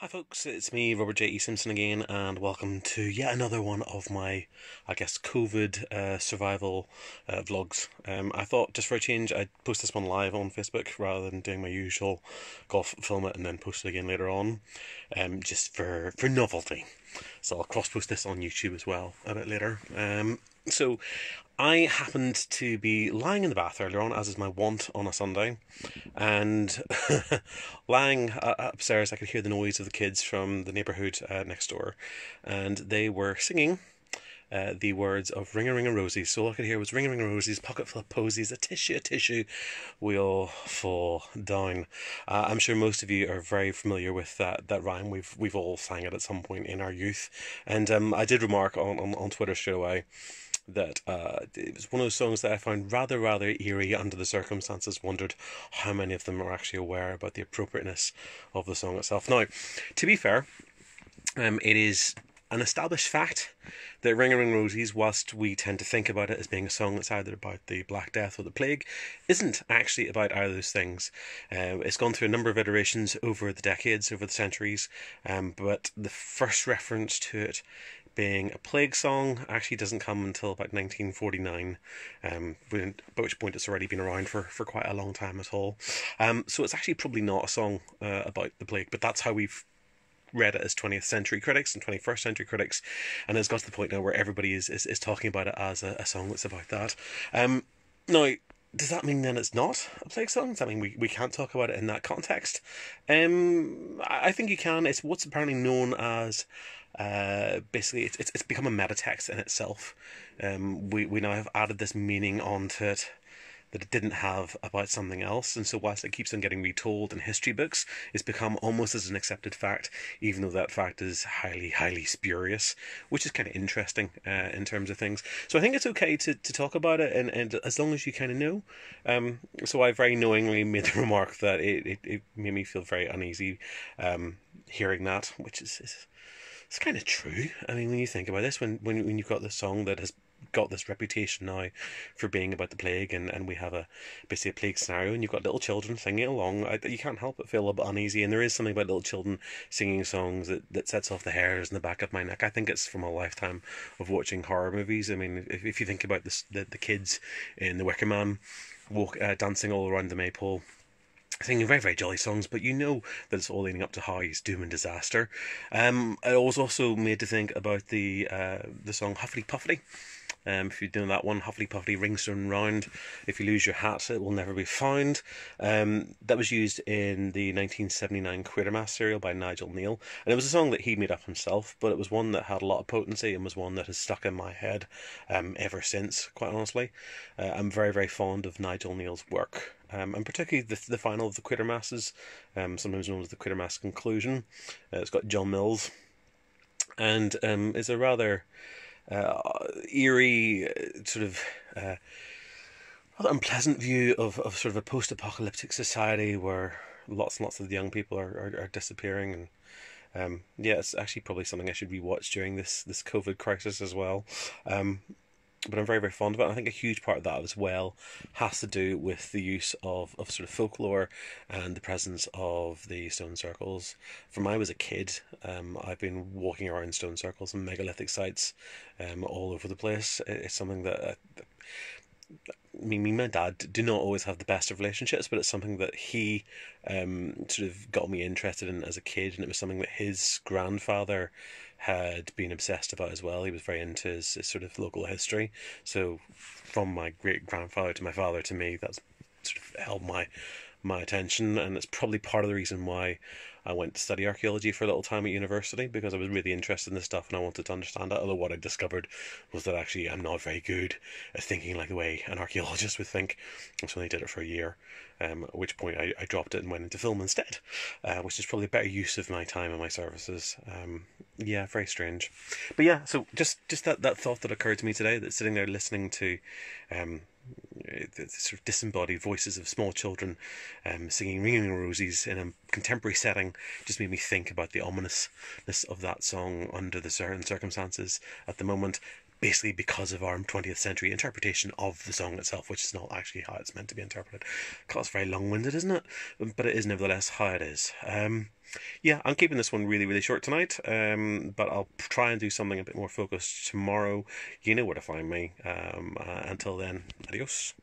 Hi folks, it's me, Robert J. E. Simpson again, and welcome to yet another one of my, COVID survival vlogs. I thought, just for a change, I'd post this one live on Facebook rather than doing my usual golf film it and then post it again later on, just for novelty. So I'll cross-post this on YouTube as well a bit later. So I happened to be lying in the bath earlier on, as is my wont on a Sunday, and lying upstairs, I could hear the noise of the kids from the neighbourhood next door, and they were singing the words of Ring a Ring a Rosies. So all I could hear was Ring a Ring a Rosies, pocket full of posies, a tissue, we all fall down. I'm sure most of you are very familiar with that rhyme. We've all sang it at some point in our youth, and I did remark on Twitter straight away that it was one of those songs that I found rather eerie under the circumstances. Wondered how many of them are actually aware about the appropriateness of the song itself. Now, to be fair, it is an established fact that Ring a Ring Rosies, whilst we tend to think about it as being a song that's either about the Black Death or the Plague, isn't actually about either of those things. It's gone through a number of iterations over the decades, over the centuries, but the first reference to it being a plague song actually doesn't come until about 1949, by which point it's already been around for quite a long time at all. So it's actually probably not a song about the plague, but that's how we've read it as 20th century critics and 21st century critics, and it's got to the point now where everybody is talking about it as a song that's about that. Now, does that mean then it's not a plague song? Does that mean we can't talk about it in that context? I think you can. It's what's apparently known as basically it's become a metatext in itself. We now have added this meaning onto it that it didn't have about something else, and so whilst it keeps on getting retold in history books, it's become almost as an accepted fact, even though that fact is highly spurious, which is kind of interesting in terms of things. So I think it's okay to talk about it, and as long as you kind of know. So I very knowingly made the remark that it made me feel very uneasy hearing that, which is it's kind of true. I mean, when you think about this, when you've got this song that has got this reputation now for being about the plague, and we have basically a plague scenario, and you've got little children singing along, you can't help but feel a little bit uneasy. And there is something about little children singing songs that sets off the hairs in the back of my neck. I think it's from a lifetime of watching horror movies. I mean, if you think about the kids in The Wicker Man dancing all around the maypole, singing very jolly songs, but you know that it's all leading up to Howie's doom and disaster. I was also made to think about the song Huffity Puffity. If you know that one, Huffity Puffity, rings turn round. If you lose your hat, it will never be found. That was used in the 1979 Quatermass serial by Nigel Neal, and it was a song that he made up himself, but it was one that had a lot of potency and was one that has stuck in my head ever since, quite honestly. I'm very fond of Nigel Neal's work, and particularly the final of the Quatermasses, sometimes known as the Quatermass conclusion. It's got John Mills, and is a rather eerie, sort of rather unpleasant view of sort of a post-apocalyptic society where lots and lots of the young people are disappearing, and yeah, it's actually probably something I should rewatch during this COVID crisis as well. But I'm very fond of it. And I think a huge part of that as well has to do with the use of sort of folklore and the presence of the stone circles. From when I was a kid, I've been walking around stone circles and megalithic sites all over the place. It's something that me and my dad do not always have the best of relationships, but it's something that he sort of got me interested in as a kid, and it was something that his grandfather had been obsessed about as well. He was very into his sort of local history. So from my great grandfather to my father to me, that's sort of held my attention, and it's probably part of the reason why I went to study archaeology for a little time at university, because I was really interested in this stuff and I wanted to understand it. Although what I discovered was that actually I'm not very good at thinking like the way an archaeologist would think. So I only did it for a year, at which point I dropped it and went into film instead, which is probably a better use of my time and my services. Yeah, very strange. But yeah, so just that thought that occurred to me today, that sitting there listening to the sort of disembodied voices of small children singing Ringing Rosies in a contemporary setting just made me think about the ominousness of that song under the certain circumstances at the moment, basically because of our 20th century interpretation of the song itself, which is not actually how it's meant to be interpreted. God, it's very long-winded, isn't it? But it is nevertheless how it is. Yeah, I'm keeping this one really, really short tonight, but I'll try and do something a bit more focused tomorrow. You know where to find me. Until then, adios.